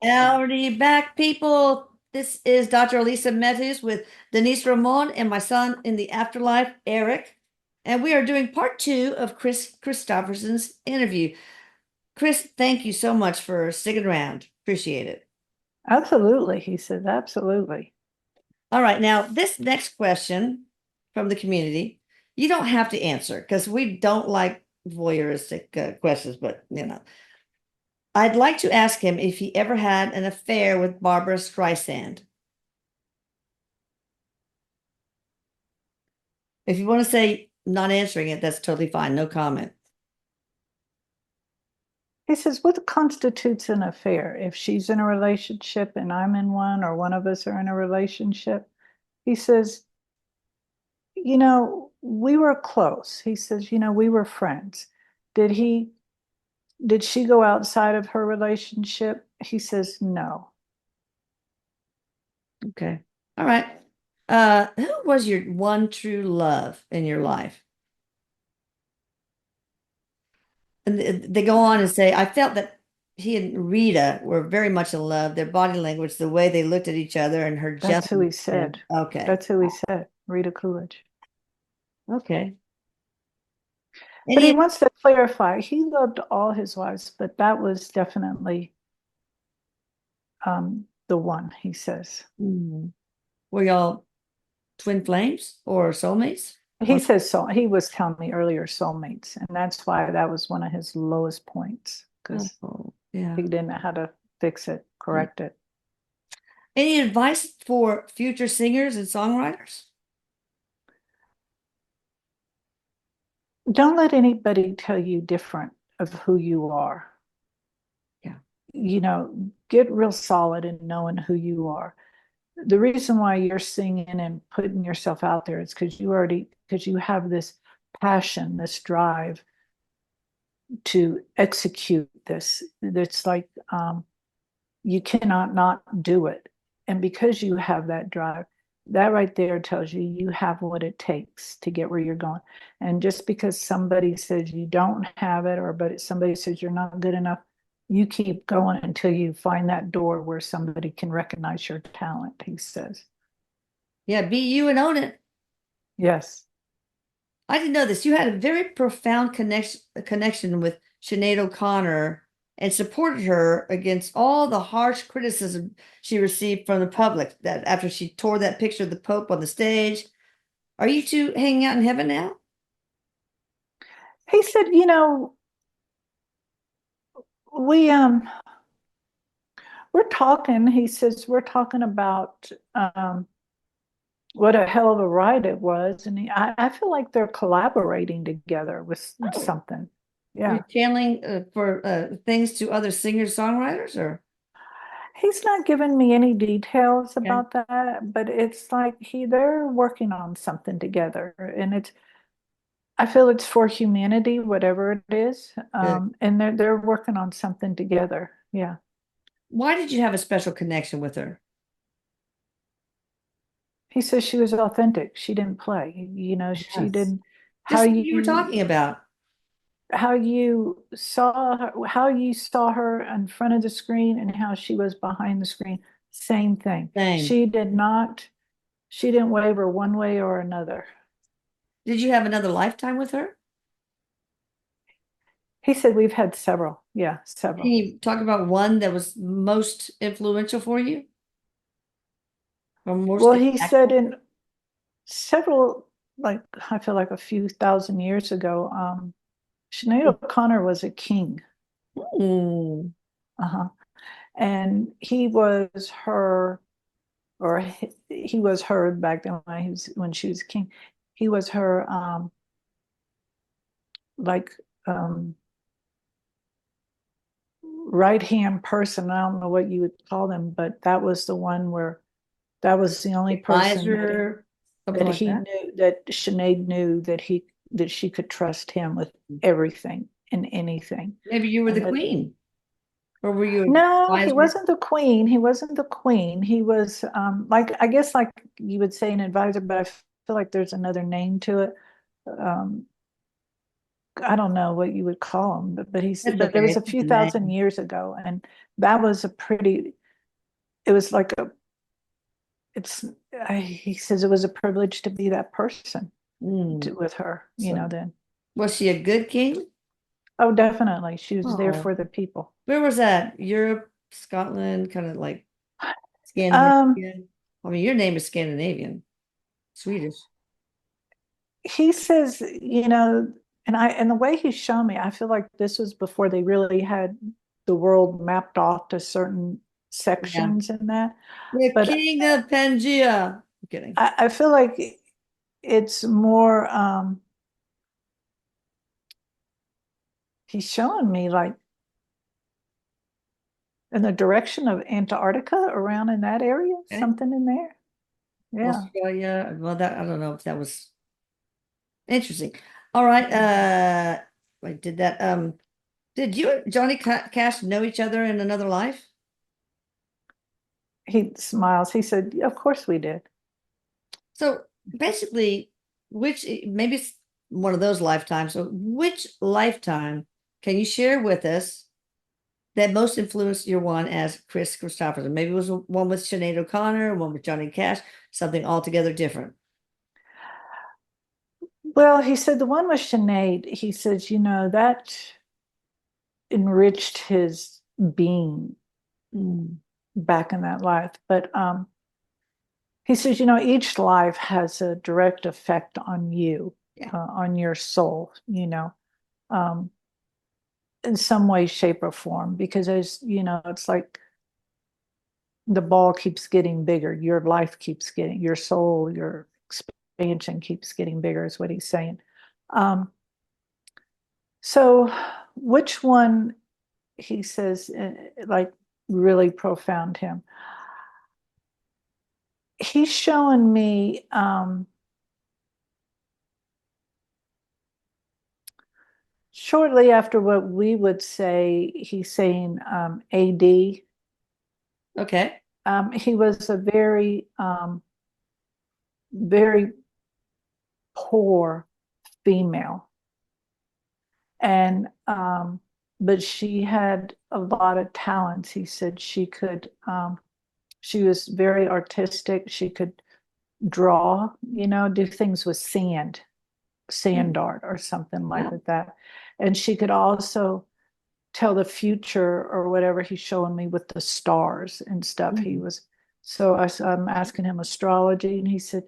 Howdy back, people. This is Dr. Elisa Matthews with Denise Ramon and my son in the afterlife, Erik. And we are doing part two of Chris Christofferson's interview. Chris, thank you so much for sticking around. Appreciate it. Absolutely, he said, absolutely. All right, now this next question from the community, you don't have to answer because we don't like voyeuristic questions, but I'd like to ask him if he ever had an affair with Barbara Streisand. If you want to say not answering it, that's totally fine. No comment. He says, what constitutes an affair? If she's in a relationship and I'm in one, or one of us are in a relationship, he says, we were close. He says, we were friends. Did she go outside of her relationship? He says, no. Okay. All right. Who was your one true love in your life? And they go on and say, I felt that he and Rita were very much in love. Their body language, the way they looked at each other, and her That's who he gentleness. said. Okay. That's who he said, Rita Coolidge. Okay. But he Any, wants to clarify, he loved all his wives, but that was definitely the one, he says. were y'all twin flames or soulmates? He says so. He was telling me earlier soulmates, and that's why that was one of his lowest points, because Yeah. he didn't know how to fix it, correct it. Any advice for future singers and songwriters? Don't let anybody tell you different of who you are. Yeah. Get real solid in knowing who you are. The reason why you're singing and putting yourself out there is because you have this passion, this drive to execute this. It's like you cannot not do it. And because you have that drive, that right there tells you have what it takes to get where you're going. And just because somebody says you don't have it, but somebody says you're not good enough, you keep going until you find that door where somebody can recognize your talent, he says. Yeah, be you and own it. Yes. I didn't know this. You had a very profound connection with Cheno Connor and supported her against all the harsh criticism she received from the public that after she tore that picture of the Pope on the stage. Are you two hanging out in heaven now? He said, we we're talking, he says, we're talking about what a hell of a ride it was. And I feel like they're collaborating together with something. Yeah. You're channeling for things to other singers, songwriters, or He's not giving me any details about that, but it's like they're working on something together. And I feel it's for humanity, whatever it is. And they're working on something together. Yeah. Why did you have a special connection with her? He says she was authentic. She didn't play. She Yes. didn't how Just what you were you talking about. how you saw her in front of the screen and how she was behind the screen. Same thing. Same. She didn't waver one way or another. Did you have another lifetime with her? He said we've had several. Yeah, Can several. you talk about one that was most influential for you? Or most Well, he said impactful? in several, like I feel like a few thousand years ago, Sinead O'Connor was a king. Mm. Uh-huh. And he was her, or he was her back then when she was king. He was her like right hand person. I don't know what you would call them, but that was the one where that was the only person Advisor, something that like he that. knew, that Sinead knew that she could trust him with everything and anything. Maybe you were And the that queen, or were you an no, he advisor? wasn't the queen. He wasn't the queen. He was like, I guess like you would say an advisor, but I feel like there's another name to it. Um, I don't know what you would call him, but That's but it was okay. a It's few a thousand name. years ago, and that was a pretty, it was like a, he says it was a privilege to be that person with her, So, then. was she a good king? Oh, definitely. She was there Oh, for the people. where was that? Europe, Scotland, kind of like Um, Scandinavian. I mean, your name is Scandinavian, Swedish. he says, and the way he's shown me, I feel like this was before they really had the world mapped off to certain Yeah. sections in that. The But king of Pangea. I'm kidding. I feel like it's more, he's showing me like in the direction of Antarctica, around in that area, Okay. something in there. Yeah. Australia. Well, that I don't know if that was interesting. All right. I did that. Did you and Johnny Cash know each other in another life? He smiles. He said, "Of course we did." So basically, which maybe it's one of those lifetimes. So which lifetime can you share with us that most influenced your one as Chris Christopherson? Maybe it was one with Sinead O'Connor, one with Johnny Cash, something altogether different. Well, he said the one with Sinead, he says, that enriched his being back in that life. But he says, each life has a direct effect on you, Yeah. on your soul, um, in some way, shape, or form. Because it's like the ball keeps getting bigger, your life keeps getting, your soul, your expansion keeps getting bigger, is what he's saying. So, which one, he says, like really profound him? He's showing me shortly after what we would say, he's saying AD. Okay. He was a very poor female. And but she had a lot of talents. He said she was very artistic. She could draw, do things with sand art or something like that. And she could also tell the future or whatever he's showing me with the stars and stuff. So I'm asking him astrology, and he said,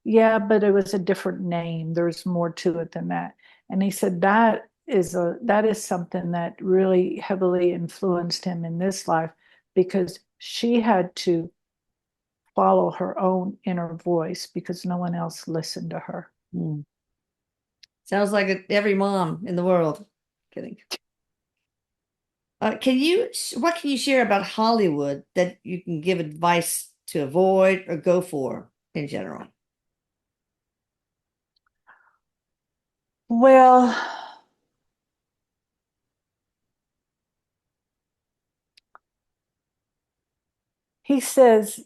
yeah, but it was a different name. There's more to it than that. And he said that is something that really heavily influenced him in this life, because she had to follow her own inner voice because no one else listened to her. Sounds like every mom in the world. Kidding. What can you share about Hollywood that you can give advice to avoid or go for in general? Well, he says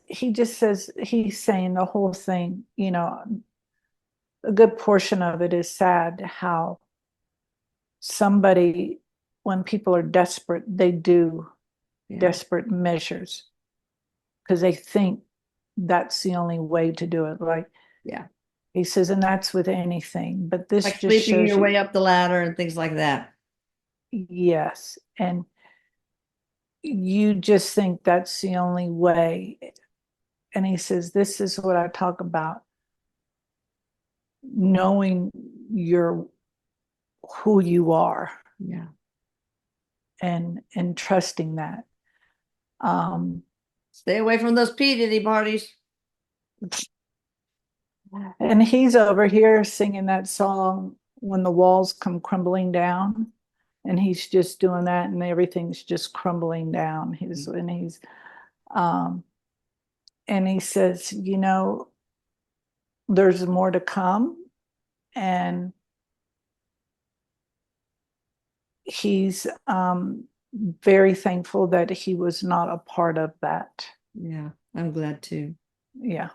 he just says, he's saying the whole thing, a good portion of it is sad how somebody, when people are desperate, they do desperate measures because they think that's the only way to do it. Like, Yeah. he says, and that's with anything, but this Like just sleeping shows your way you, up the ladder and things like that. yes. And you just think that's the only way. And he says, this is what I talk about, knowing your who you are. Yeah. And trusting that. Stay away from those P. Diddy parties. And he's over here singing that song, When the Walls Come Crumbling Down. And he's just doing that, and everything's just crumbling down. Um, and he says, there's more to come. And he's very thankful that he was not a part of that. Yeah, I'm glad too. Yeah.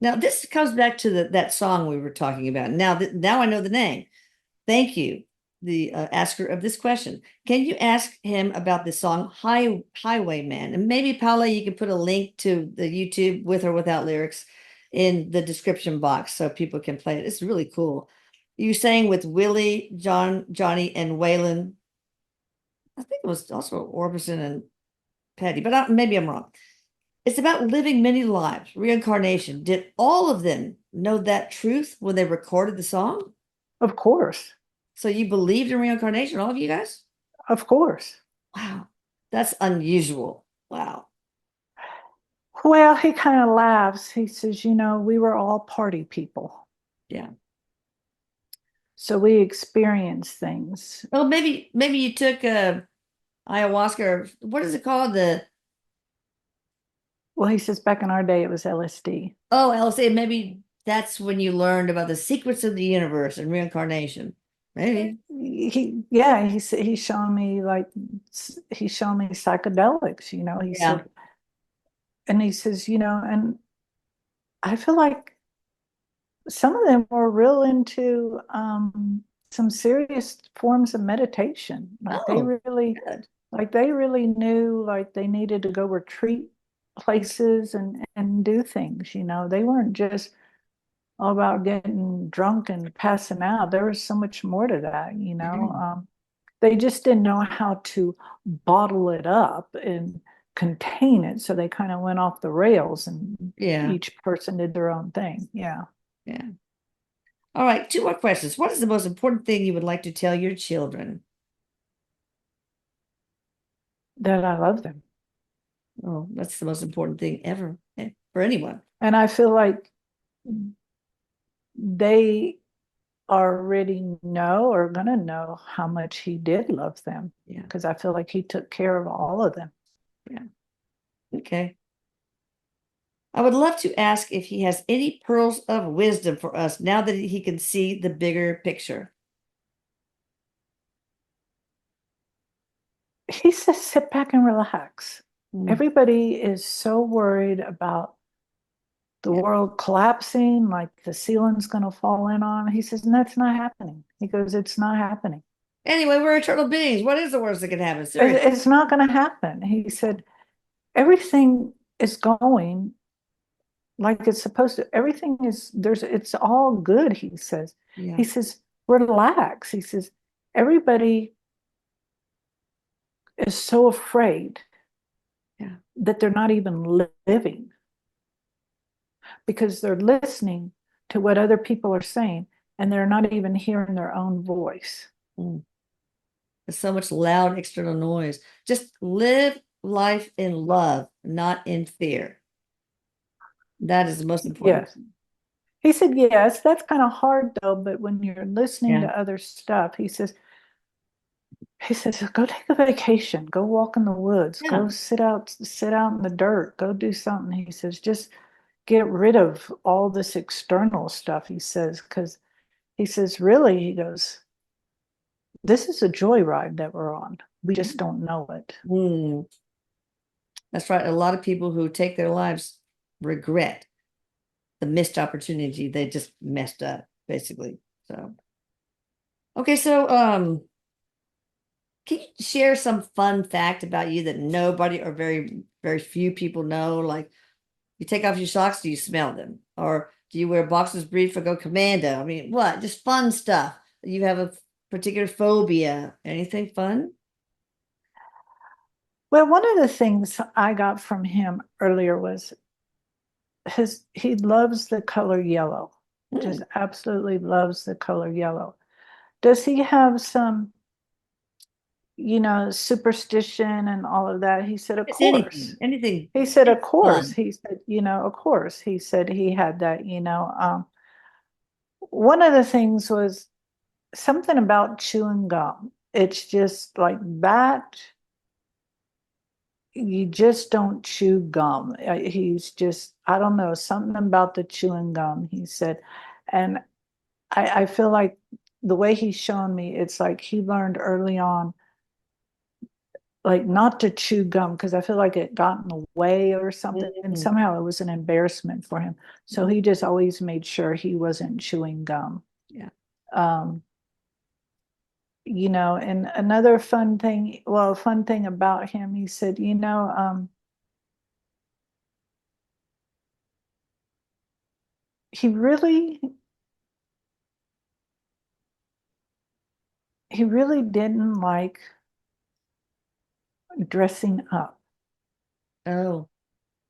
Now this comes back to that song we were talking about. Now I know the name. Thank you. the asker of this question. Can you ask him about the song Highwayman? And maybe, Paula, you can put a link to the YouTube with or without lyrics in the description box so people can play it. It's really cool. You sang with Willie, Johnny, and Waylon. I think it was also Orbison and Patty, but maybe I'm wrong. It's about living many lives, reincarnation. Did all of them know that truth when they recorded the song? Of course. So you believed in reincarnation, all of you guys? Of course. Wow. That's unusual. Wow. Well, he kind of laughs. He says, we were all party people. Yeah. So we experience things. Well, maybe you took ayahuasca, or what is it called? Well, he says back in our day it was LSD. Oh, LSD. Maybe that's when you learned about the secrets of the universe and reincarnation. Maybe. He's shown me psychedelics, he Yeah. said, and he says, and I feel like some of them were real into some serious forms of meditation. Oh, good. They really knew like they needed to go retreat places and do things, They weren't just all about getting drunk and passing out. There was so much more to that. They just didn't know how to bottle it up and contain it. So they kind of went off the rails and Yeah. each person did their own thing. Yeah. Yeah. All right. Two more questions. What is the most important thing you would like to tell your children? That I love them. Oh, that's the most important thing ever for anyone. And I feel like they already know or gonna know how much he did love them. Yeah. Because I feel like he took care of all of them. Yeah. Okay. I would love to ask if he has any pearls of wisdom for us now that he can see the bigger picture. He says, sit back and relax. Mm. Everybody is so worried about the Yeah. world collapsing, like the ceiling's going to fall in on. He says, and that's not happening. He goes, it's not happening. Anyway, we're eternal beings. What is the worst that can happen? Seriously. It's not going to happen. He said, everything is going like it's supposed to. Everything is it's all good, he says. Yeah. He says, relax. He says, everybody is so afraid that they're not even living because they're listening to what other people are saying and they're not even hearing their own voice. Mm. There's so much loud external noise. Just live life in love, not in fear. That is the most important. Yes. He said, yes, that's kind of hard though, but when you're listening Yeah. to other stuff, he says, go take a vacation, go walk in the woods, Yeah. go sit out in the dirt, go do something. He says, just get rid of all this external stuff, he says, because he says, really, he goes, this is a joyride that we're on. We just don't know it. Mm. That's right. A lot of people who take their lives regret the missed opportunity. They just messed up, basically. So, okay. So, can you share some fun fact about you that nobody or very, very few people know? Like, you take off your socks, do you smell them? Or do you wear boxers brief or go commando? I mean, what? Just fun stuff. You have a particular phobia. Anything fun? Well, one of the things I got from him earlier was he loves the color yellow. Just absolutely loves the color yellow. Does he have some, superstition and all of that? He said, of It's course. anything. He said, of It's course. fun. He said, of course. He said he had that, one of the things was something about chewing gum. It's just like that. You just don't chew gum. He's just, I don't know, something about the chewing gum, he said. And I feel like the way he's shown me, it's like he learned early on, like not to chew gum because I feel like it got in the way or something. And Mhm. somehow it was an embarrassment for him. So he just always made sure he wasn't chewing gum. Yeah. Um, and another fun thing, well, fun thing about him, he said, he really he really didn't like dressing up. Oh,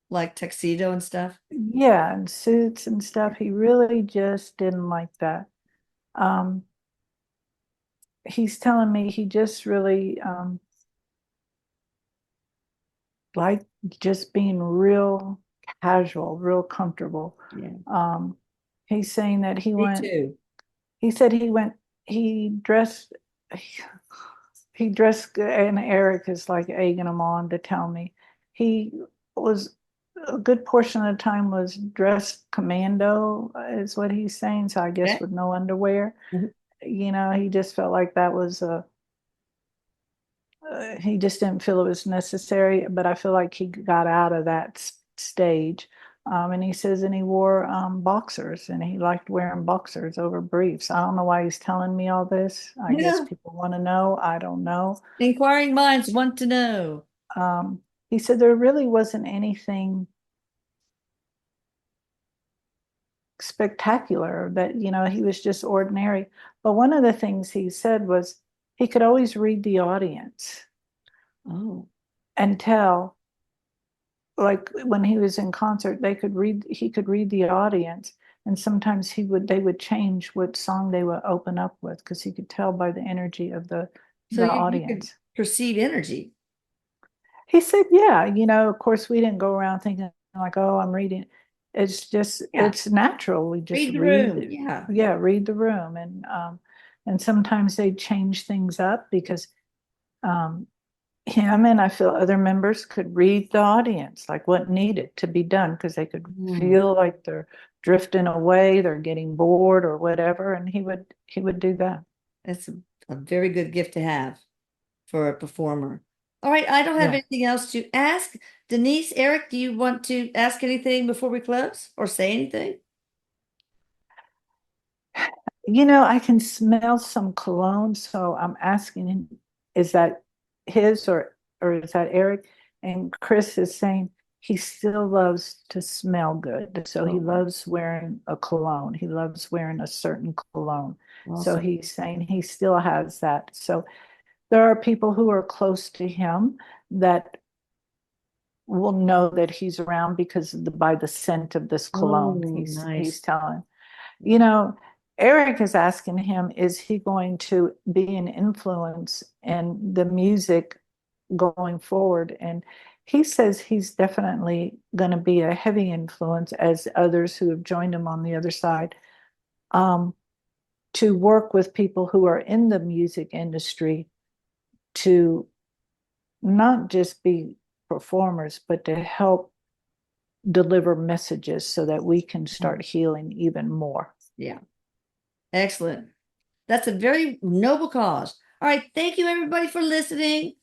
like tuxedo and stuff. Yeah, and suits and stuff. He really just didn't like that. Um, he's telling me he just really liked just being real casual, real comfortable. Yeah. Um, he's saying that Me too. he said he dressed, he dressed, and Erik is like egging him on to tell me he was a good portion of the time was dressed commando, is what he's saying. So I guess Okay. with no underwear, Mhm. he just felt like that was he just didn't feel it was necessary. But I feel like he got out of that stage. And he says, and he wore boxers, and he liked wearing boxers over briefs. I don't know why he's telling me all this. I guess Yeah. people want to know. I don't know. Inquiring minds want to know. Um, he said there really wasn't anything spectacular, that, he was just ordinary. But one of the things he said was he could always read the audience Oh, and tell, like when he was in concert, he could read the audience. And sometimes they would change what song they would open up with, because he could tell by the energy of so the you could audience. perceive energy. He said, yeah, of course we didn't go around thinking like, oh, I'm reading. It's just, Yeah. it's natural. We just Read the room. Yeah. yeah, read the room. And sometimes they change things up because um, him and I feel other members could read the audience, like what needed to be done, because they could Mm. feel like they're drifting away, they're getting bored or whatever. And he would do that. That's a very good gift to have for a performer. All right, I don't have Yeah. anything else to ask. Denise, Erik, do you want to ask anything before we close or say anything? I can smell some cologne, so I'm asking him, is that his, or is that Erik? And KRIS is saying he still loves to smell good. So he Oh, loves wearing a cologne. He loves wearing a certain cologne. So awesome. he's saying he still has that. So there are people who are close to him that will know that he's around because by the scent of this cologne. Oh, He's nice. telling. You know, Erik is asking him, is he going to be an influence in the music going forward? And he says he's definitely going to be a heavy influence, as others who have joined him on the other side, um, to work with people who are in the music industry to not just be performers, but to help deliver messages so that we can start healing even more. Yeah, excellent. That's a very noble cause. All right, thank you everybody for listening.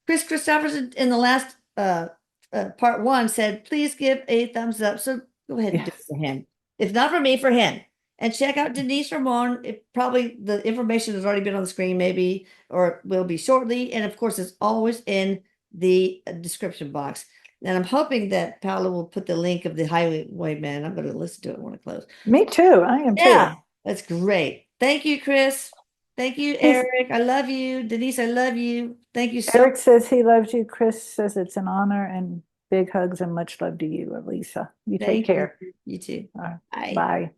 Chris Christopherson in the last part one said, please give a thumbs up. So go ahead and do it Yes. for him. If not for me, for him. And check out Denise Ramon. It probably the information has already been on the screen, maybe, or will be shortly. And of course, it's always in the description box. And I'm hoping that Paula will put the link of the Highwayman. I'm going to listen to it when I close. Me too. I am too. Yeah, that's great. Thank you, Chris. Thank you, He's Erik. I love you. Denise, I love you. Thank you so Erik says he loves you. KRIS says it's an honor, and big hugs and much love to you, Elisa. You take Thank you. care. You too. All right. Bye. Bye.